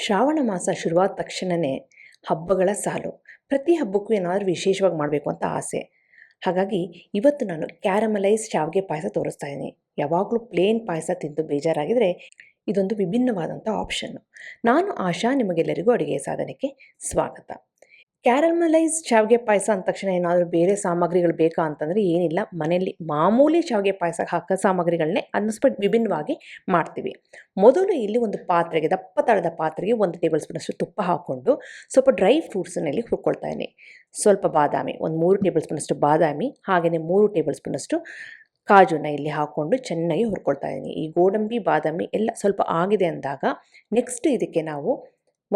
ಶ್ರಾವಣ ಮಾಸ ಶುರುವಾದ ತಕ್ಷಣವೇ ಹಬ್ಬಗಳ ಸಾಲು. ಪ್ರತಿ ಹಬ್ಬಕ್ಕೂ ಏನಾದರೂ ವಿಶೇಷವಾಗಿ ಮಾಡಬೇಕು ಅಂತ ಆಸೆ. ಹಾಗಾಗಿ ಇವತ್ತು ನಾನು ಕ್ಯಾರಮಲೈಸ್ ಶಾವಿಗೆ ಪಾಯಸ ತೋರಿಸ್ತಾ ಇದ್ದೀನಿ. ಯಾವಾಗಲೂ ಪ್ಲೇನ್ ಪಾಯಸ ತಿಂದು ಬೇಜಾರಾಗಿದ್ದರೆ ಇದೊಂದು ವಿಭಿನ್ನವಾದಂಥ ಆಪ್ಷನ್ನು. ನಾನು ಆಶಾ, ನಿಮಗೆಲ್ಲರಿಗೂ ಅಡುಗೆ ಸಾಧನೆಗೆ ಸ್ವಾಗತ. ಕ್ಯಾರಮಲೈಸ್ ಶಾವಿಗೆ ಪಾಯಸ ಅಂದ ತಕ್ಷಣ ಏನಾದರೂ ಬೇರೆ ಸಾಮಗ್ರಿಗಳು ಬೇಕಾ ಅಂತಂದರೆ ಏನಿಲ್ಲ, ಮನೆಯಲ್ಲಿ ಮಾಮೂಲಿ ಶಾವಿಗೆ ಪಾಯಸ ಹಾಕೋ ಸಾಮಗ್ರಿಗಳನ್ನೇ ಅದನ್ನು ಸ್ವಲ್ಪ ವಿಭಿನ್ನವಾಗಿ ಮಾಡ್ತೀವಿ. ಮೊದಲು ಇಲ್ಲಿ ಒಂದು ಪಾತ್ರೆಗೆ, ದಪ್ಪ ತಳದ ಪಾತ್ರೆಗೆ 1 ಟೇಬಲ್ ಸ್ಪೂನಷ್ಟು ತುಪ್ಪ ಹಾಕ್ಕೊಂಡು ಸ್ವಲ್ಪ ಡ್ರೈ ಫ್ರೂಟ್ಸನ್ನಲ್ಲಿ ಹುರ್ಕೊಳ್ತಾ ಇದ್ದೀನಿ. ಸ್ವಲ್ಪ ಬಾದಾಮಿ, ಒಂದು 3 ಟೇಬಲ್ ಸ್ಪೂನಷ್ಟು ಬಾದಾಮಿ, ಹಾಗೆಯೇ 3 ಟೇಬಲ್ ಸ್ಪೂನಷ್ಟು ಕಾಜುನ ಇಲ್ಲಿ ಹಾಕ್ಕೊಂಡು ಚೆನ್ನಾಗಿ ಹುರ್ಕೊಳ್ತಾ ಇದ್ದೀನಿ. ಈ ಗೋಡಂಬಿ ಬಾದಾಮಿ ಎಲ್ಲ ಸ್ವಲ್ಪ ಆಗಿದೆ ಅಂದಾಗ ನೆಕ್ಸ್ಟ್ ಇದಕ್ಕೆ ನಾವು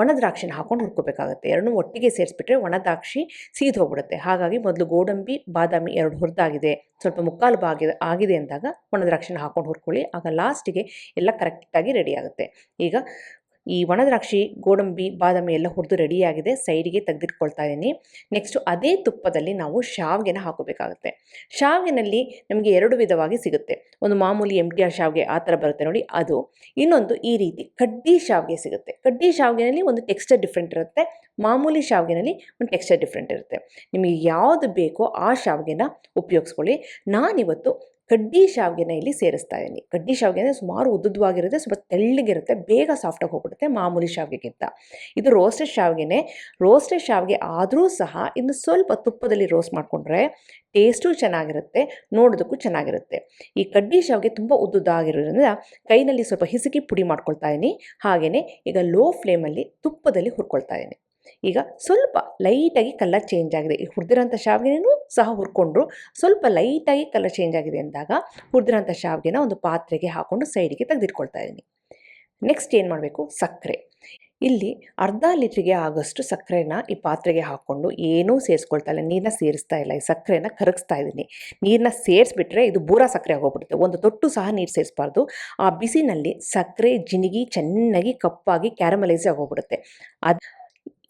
ಒಣ ದ್ರಾಕ್ಷಿನ ಹಾಕ್ಕೊಂಡು ಹುರ್ಕೋಬೇಕಾಗುತ್ತೆ. ಎರಡನ್ನೂ ಒಟ್ಟಿಗೆ ಸೇರಿಸ್ಬಿಟ್ರೆ ಒಣ ದ್ರಾಕ್ಷಿ ಸೀದು ಹೋಗ್ಬಿಡುತ್ತೆ. ಹಾಗಾಗಿ ಮೊದಲು ಗೋಡಂಬಿ ಬಾದಾಮಿ 2 ಹುರಿದಾಗಿದೆ, ಸ್ವಲ್ಪ ಮುಕ್ಕಾಲು ಆಗಿದೆ ಅಂದಾಗ ಒಣ ದ್ರಾಕ್ಷಿನ ಹಾಕ್ಕೊಂಡು ಹುರ್ಕೊಳ್ಳಿ. ಆಗ ಲಾಸ್ಟಿಗೆ ಎಲ್ಲ ಕರೆಕ್ಟಾಗಿ ರೆಡಿ ಆಗುತ್ತೆ. ಈಗ ಈ ಒಣ ದ್ರಾಕ್ಷಿ, ಗೋಡಂಬಿ, ಬಾದಾಮಿ ಎಲ್ಲ ಹುರಿದು ರೆಡಿಯಾಗಿದೆ, ಸೈಡಿಗೆ ತೆಗೆದಿಟ್ಕೊಳ್ತಾ ಇದ್ದೀನಿ. ನೆಕ್ಸ್ಟು ಅದೇ ತುಪ್ಪದಲ್ಲಿ ನಾವು ಶಾವಿಗೆನ ಹಾಕೋಬೇಕಾಗುತ್ತೆ. ಶಾವಿಗೆನಲ್ಲಿ ನಮಗೆ 2 ವಿಧವಾಗಿ ಸಿಗುತ್ತೆ. ಒಂದು ಮಾಮೂಲಿ MTR ಶಾವಿಗೆ ಆ ಥರ ಬರುತ್ತೆ ನೋಡಿ, ಅದು. ಇನ್ನೊಂದು ಈ ರೀತಿ ಕಡ್ಡಿ ಶಾವಿಗೆ ಸಿಗುತ್ತೆ. ಕಡ್ಡಿ ಶಾವಿಗೆನಲ್ಲಿ ಒಂದು ಟೆಕ್ಸ್ಚರ್ ಡಿಫ್ರೆಂಟ್ ಇರುತ್ತೆ, ಮಾಮೂಲಿ ಶಾವಿಗೆನಲ್ಲಿ ಒಂದು ಟೆಕ್ಸ್ಚರ್ ಡಿಫ್ರೆಂಟ್ ಇರುತ್ತೆ. ನಿಮಗೆ ಯಾವುದು ಬೇಕೋ ಆ ಶಾವಿಗೆನ ಉಪಯೋಗಿಸ್ಕೊಳ್ಳಿ. ನಾನಿವತ್ತು ಕಡ್ಡಿ ಶಾವಿಗೆನ ಇಲ್ಲಿ ಸೇರಿಸ್ತಾ ಇದ್ದೀನಿ. ಕಡ್ಡಿ ಶಾವಿಗೆ ಅಂದರೆ ಸುಮಾರು ಉದ್ದುವಾಗಿರುತ್ತೆ, ಸ್ವಲ್ಪ ತೆಳ್ಳಗಿರುತ್ತೆ, ಬೇಗ ಸಾಫ್ಟಾಗಿ ಹೋಗ್ಬಿಡುತ್ತೆ ಮಾಮೂಲಿ ಶಾವಿಗೆಗಿಂತ. ಇದು ರೋಸ್ಟೆಡ್ ಶಾವಿಗೆನೇ. ರೋಸ್ಟೆಡ್ ಶಾವಿಗೆ ಆದರೂ ಸಹ ಇನ್ನು ಸ್ವಲ್ಪ ತುಪ್ಪದಲ್ಲಿ ರೋಸ್ಟ್ ಮಾಡಿಕೊಂಡ್ರೆ ಟೇಸ್ಟು ಚೆನ್ನಾಗಿರುತ್ತೆ, ನೋಡೋದಕ್ಕೂ ಚೆನ್ನಾಗಿರುತ್ತೆ. ಈ ಕಡ್ಡಿ ಶಾವಿಗೆ ತುಂಬ ಉದ್ದುದ್ದಾಗಿರೋದ್ರಿಂದ ಕೈನಲ್ಲಿ ಸ್ವಲ್ಪ ಹಿಸುಕಿ ಪುಡಿ ಮಾಡ್ಕೊಳ್ತಾ ಇದ್ದೀನಿ. ಹಾಗೆಯೇ ಈಗ ಲೋ ಫ್ಲೇಮಲ್ಲಿ ತುಪ್ಪದಲ್ಲಿ ಹುರ್ಕೊಳ್ತಾ ಇದ್ದೀನಿ. ಈಗ ಸ್ವಲ್ಪ ಲೈಟಾಗಿ ಕಲರ್ ಚೇಂಜ್ ಆಗಿದೆ. ಈ ಹುರಿದಿರೋಂಥ ಶಾವಿಗೆನೂ ಸಹ ಹುರ್ಕೊಂಡ್ರು ಸ್ವಲ್ಪ ಲೈಟಾಗಿ ಕಲರ್ ಚೇಂಜ್ ಆಗಿದೆ ಅಂದಾಗ ಹುರಿದಿರೋಂಥ ಶಾವಿಗೆನ ಒಂದು ಪಾತ್ರೆಗೆ ಹಾಕ್ಕೊಂಡು ಸೈಡಿಗೆ ತೆಗೆದಿಟ್ಕೊಳ್ತಾ ಇದ್ದೀನಿ. ನೆಕ್ಸ್ಟ್ ಏನು ಮಾಡಬೇಕು, ಸಕ್ಕರೆ. ಇಲ್ಲಿ ಅರ್ಧ ಲೀಟ್ರಿಗೆ ಆಗೋಷ್ಟು ಸಕ್ಕರೆನ ಈ ಪಾತ್ರೆಗೆ ಹಾಕ್ಕೊಂಡು ಏನೂ ಸೇರಿಸ್ಕೊಳ್ತಾ ಇಲ್ಲ, ನೀರನ್ನ ಸೇರಿಸ್ತಾ ಇಲ್ಲ, ಈ ಸಕ್ಕರೆನ ಕರಗಿಸ್ತಾ ಇದ್ದೀನಿ. ನೀರನ್ನ ಸೇರಿಸ್ಬಿಟ್ರೆ ಇದು ಬೂರಾ ಸಕ್ಕರೆ ಆಗೋಗ್ಬಿಡುತ್ತೆ. ಒಂದು ತೊಟ್ಟು ಸಹ ನೀರು ಸೇರಿಸಬಾರ್ದು. ಆ ಬಿಸಿನಲ್ಲಿ ಸಕ್ಕರೆ ಜಿನಿಗಿ ಚೆನ್ನಾಗಿ ಕಪ್ಪಾಗಿ ಕ್ಯಾರಮಲೈಸ್ ಆಗೋಗ್ಬಿಡುತ್ತೆ.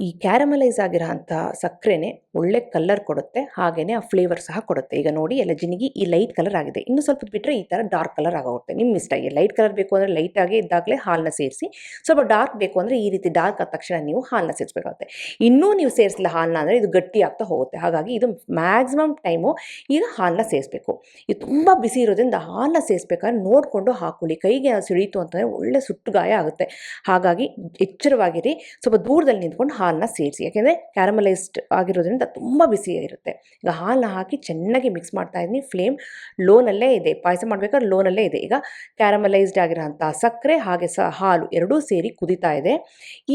ಈ ಕ್ಯಾರಮಲೈಸ್ ಆಗಿರೋ ಅಂಥ ಸಕ್ಕರೆನೇ ಒಳ್ಳೆ ಕಲರ್ ಕೊಡುತ್ತೆ, ಹಾಗೆಯೇ ಆ ಫ್ಲೇವರ್ ಸಹ ಕೊಡುತ್ತೆ. ಈಗ ನೋಡಿ ಎಲ್ಲ ಜಿನಿಗಿ ಈ ಲೈಟ್ ಕಲರ್ ಆಗಿದೆ. ಇನ್ನು ಸ್ವಲ್ಪ ಬಿಟ್ಟರೆ ಈ ಥರ ಡಾರ್ಕ್ ಕಲರ್ ಆಗೋಗುತ್ತೆ. ನಿಮ್ಮ ಇಷ್ಟ. ಈ ಲೈಟ್ ಕಲರ್ ಬೇಕು ಅಂದರೆ ಲೈಟಾಗಿ ಇದ್ದಾಗಲೇ ಹಾಲನ್ನ ಸೇರಿಸಿ, ಸ್ವಲ್ಪ ಡಾರ್ಕ್ ಬೇಕು ಅಂದರೆ ಈ ರೀತಿ ಡಾರ್ಕ್ ಆದ ತಕ್ಷಣ ನೀವು ಹಾಲನ್ನ ಸೇರಿಸಬೇಕಾಗುತ್ತೆ. ಇನ್ನೂ ನೀವು ಸೇರಿಸಿಲ್ಲ ಹಾಲನ್ನ ಅಂದರೆ ಇದು ಗಟ್ಟಿ ಆಗ್ತಾ ಹೋಗುತ್ತೆ. ಹಾಗಾಗಿ ಇದು ಮ್ಯಾಕ್ಸಿಮಮ್ ಟೈಮು ಈಗ ಹಾಲನ್ನ ಸೇರಿಸಬೇಕು. ಇದು ತುಂಬ ಬಿಸಿ ಇರೋದ್ರಿಂದ ಹಾಲನ್ನ ಸೇರಿಸ್ಬೇಕಾದ್ರೆ ನೋಡಿಕೊಂಡು ಹಾಕ್ಕೊಳ್ಳಿ. ಕೈಗೆ ಸಿಡೀತು ಅಂತಂದರೆ ಒಳ್ಳೆ ಸುಟ್ಟು ಗಾಯ ಆಗುತ್ತೆ. ಹಾಗಾಗಿ ಎಚ್ಚರವಾಗಿರಿ, ಸ್ವಲ್ಪ ದೂರದಲ್ಲಿ ನಿಂತ್ಕೊಂಡು ಹಾಲನ್ನ ಸೇರಿಸಿ. ಯಾಕೆಂದರೆ ಕ್ಯಾರಮಲೈಸ್ಡ್ ಆಗಿರೋದ್ರಿಂದ ತುಂಬ ಬಿಸಿಯಾಗಿರುತ್ತೆ. ಈಗ ಹಾಲನ್ನ ಹಾಕಿ ಚೆನ್ನಾಗಿ ಮಿಕ್ಸ್ ಮಾಡ್ತಾ ಇದ್ದೀನಿ. ಫ್ಲೇಮ್ ಲೋನಲ್ಲೇ ಇದೆ, ಪಾಯಸ ಮಾಡಬೇಕಾದ್ರೆ ಲೋನಲ್ಲೇ ಇದೆ. ಈಗ ಕ್ಯಾರಮಲೈಸ್ಡ್ ಆಗಿರೋಂಥ ಸಕ್ಕರೆ ಹಾಗೆ ಹಾಲು ಎರಡೂ ಸೇರಿ ಕುದೀತಾ ಇದೆ.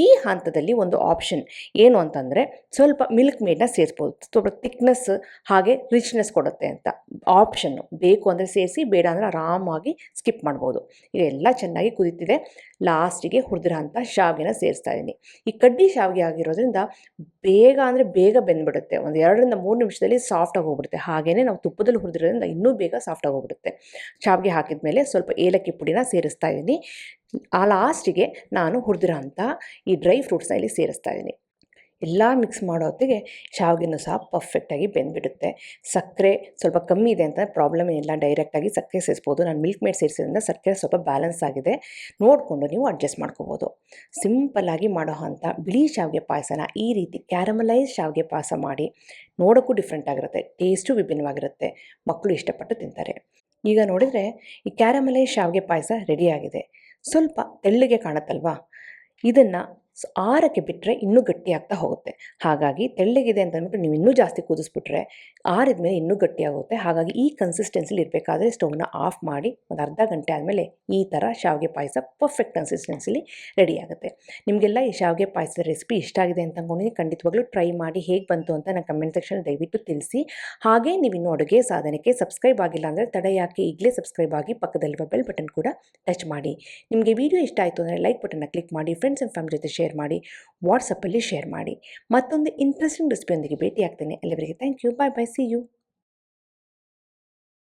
ಈ ಹಂತದಲ್ಲಿ ಒಂದು ಆಪ್ಷನ್ ಏನು ಅಂತಂದರೆ ಸ್ವಲ್ಪ ಮಿಲ್ಕ್ ಮೇಡನ್ನ ಸೇರಿಸ್ಬೋದು. ಸ್ವಲ್ಪ ಥಿಕ್ನೆಸ್ ಹಾಗೆ ರಿಚ್ನೆಸ್ ಕೊಡುತ್ತೆ ಅಂತ ಆಪ್ಷನ್ನು. ಬೇಕು ಅಂದರೆ ಸೇರಿಸಿ, ಬೇಡ ಅಂದರೆ ಆರಾಮಾಗಿ ಸ್ಕಿಪ್ ಮಾಡ್ಬೋದು. ಈಗ ಎಲ್ಲ ಚೆನ್ನಾಗಿ ಕುದೀತಿದೆ. ಲಾಸ್ಟಿಗೆ ಹುರಿದಿರೋಂಥ ಶಾವಿಗೆನ ಸೇರಿಸ್ತಾ ಇದ್ದೀನಿ. ಈ ಕಡ್ಡಿ ಶಾವಿಗೆ ಆಗಿರೋದ್ರಿಂದ ಬೇಗ ಅಂದರೆ ಬೇಗ ಬೆಂದ್ಬಿಡುತ್ತೆ. ಒಂದು 2 ರಿಂದ 3 ನಿಮಿಷದಲ್ಲಿ ಸಾಫ್ಟಾಗಿ ಹೋಗ್ಬಿಡುತ್ತೆ. ಹಾಗೆಯೇ ನಾವು ತುಪ್ಪದಲ್ಲಿ ಹುರಿದಿರೋದ್ರಿಂದ ಇನ್ನೂ ಬೇಗ ಸಾಫ್ಟಾಗಿ ಹೋಗ್ಬಿಡುತ್ತೆ. ಶಾವಿಗೆ ಹಾಕಿದ ಮೇಲೆ ಸ್ವಲ್ಪ ಏಲಕ್ಕಿ ಪುಡಿನ ಸೇರಿಸ್ತಾ ಇದ್ದೀನಿ. ಆ ಲಾಸ್ಟಿಗೆ ನಾನು ಹುರಿದಿರೋ ಅಂಥ ಈ ಡ್ರೈ ಫ್ರೂಟ್ಸ್ನ ಇಲ್ಲಿ ಸೇರಿಸ್ತಾ ಇದ್ದೀನಿ. ಎಲ್ಲ ಮಿಕ್ಸ್ ಮಾಡೋ ಹೊತ್ತಿಗೆ ಶಾವಿಗೆನೂ ಸಹ ಪರ್ಫೆಕ್ಟಾಗಿ ಬೆಂದ್ಬಿಡುತ್ತೆ. ಸಕ್ಕರೆ ಸ್ವಲ್ಪ ಕಮ್ಮಿ ಇದೆ ಅಂತ ಪ್ರಾಬ್ಲಮ್ ಏನಿಲ್ಲ, ಡೈರೆಕ್ಟಾಗಿ ಸಕ್ಕರೆ ಸೇರಿಸ್ಬೋದು. ನಾನು ಮಿಲ್ಕ್ ಮೇಡ್ ಸೇರಿಸೋದ್ರಿಂದ ಸಕ್ಕರೆ ಸ್ವಲ್ಪ ಬ್ಯಾಲೆನ್ಸ್ ಆಗಿದೆ, ನೋಡಿಕೊಂಡು ನೀವು ಅಡ್ಜಸ್ಟ್ ಮಾಡ್ಕೋಬೋದು. ಸಿಂಪಲ್ಲಾಗಿ ಮಾಡೋ ಅಂಥ ಬಿಳಿ ಶಾವಿಗೆ ಪಾಯಸನ ಈ ರೀತಿ ಕ್ಯಾರಮಲೈಸ್ ಶಾವಿಗೆ ಪಾಯಸ ಮಾಡಿ, ನೋಡೋಕ್ಕೂ ಡಿಫ್ರೆಂಟ್ ಆಗಿರುತ್ತೆ, ಟೇಸ್ಟು ವಿಭಿನ್ನವಾಗಿರುತ್ತೆ, ಮಕ್ಕಳು ಇಷ್ಟಪಟ್ಟು ತಿಂತಾರೆ. ಈಗ ನೋಡಿದರೆ ಈ ಕ್ಯಾರಮಲೈಸ್ ಶಾವಿಗೆ ಪಾಯಸ ರೆಡಿಯಾಗಿದೆ. ಸ್ವಲ್ಪ ತೆಳ್ಳಗೆ ಕಾಣುತ್ತಲ್ವಾ, ಇದನ್ನು ಆರಕ್ಕೆ ಬಿಟ್ಟರೆ ಇನ್ನೂ ಗಟ್ಟಿ ಆಗ್ತಾ ಹೋಗುತ್ತೆ. ಹಾಗಾಗಿ ತೆಳ್ಳಗಿದೆ ಅಂತ ಅಂದ್ಬಿಟ್ಟು ನೀವು ಇನ್ನೂ ಜಾಸ್ತಿ ಕುದಿಸ್ಬಿಟ್ರೆ ಆರಿದ ಮೇಲೆ ಇನ್ನೂ ಗಟ್ಟಿಯಾಗುತ್ತೆ. ಹಾಗಾಗಿ ಈ ಕನ್ಸಿಸ್ಟೆನ್ಸಿಲಿ ಇರಬೇಕಾದ್ರೆ ಸ್ಟವ್ನ ಆಫ್ ಮಾಡಿ ಒಂದು ಅರ್ಧ ಗಂಟೆ ಆದಮೇಲೆ ಈ ಥರ ಶಾವಿಗೆ ಪಾಯಸ ಪರ್ಫೆಕ್ಟ್ ಕನ್ಸಿಸ್ಟೆನ್ಸಿಲಿ ರೆಡಿ ಆಗುತ್ತೆ. ನಿಮಗೆಲ್ಲ ಈ ಶಾವಿಗೆ ಪಾಯಸದ ರೆಸಿಪಿ ಇಷ್ಟ ಆಗಿದೆ ಅಂತ ಅಂದ್ಕೊಂಡಿದ್ದೀನಿ. ಖಂಡಿತವಾಗ್ಲೂ ಟ್ರೈ ಮಾಡಿ ಹೇಗೆ ಬಂತು ಅಂತ ನಾನು ಕಮೆಂಟ್ ಸೆಕ್ಷನ್ ದಯವಿಟ್ಟು ತಿಳಿಸಿ. ಹಾಗೆ ನೀವು ಇನ್ನೂ ಅಡುಗೆ ಸಾಧನೆಗೆ ಸಬ್ಸ್ಕ್ರೈಬ್ ಆಗಿಲ್ಲ ಅಂದರೆ ತಡ ಯಾಕೆ, ಈಗಲೇ ಸಬ್ಸ್ಕ್ರೈಬ್ ಆಗಿ ಪಕ್ಕದಲ್ಲಿರುವ ಬೆಲ್ ಬಟನ್ ಕೂಡ ಟಚ್ ಮಾಡಿ. ನಿಮಗೆ ವಿಡಿಯೋ ಇಷ್ಟ ಆಯಿತು ಅಂದರೆ ಲೈಕ್ ಬಟನ್ನ ಕ್ಲಿಕ್ ಮಾಡಿ, ಫ್ರೆಂಡ್ಸ್ ಆ್ಯಂಡ್ ಫ್ಯಾಮಿಲಿ ಜೊತೆ ಶೇರ್ ಮಾಡಿ, ವಾಟ್ಸಪ್ಪಲ್ಲಿ ಶೇರ್ ಮಾಡಿ. ಮತ್ತೊಂದು ಇಂಟ್ರೆಸ್ಟಿಂಗ್ ರೆಸಿಪಿಯೊಂದಿಗೆ ಭೇಟಿ ಆಗ್ತೇನೆ. ಅಲ್ಲಿವರೆಗೆ thank you, bye bye, see you.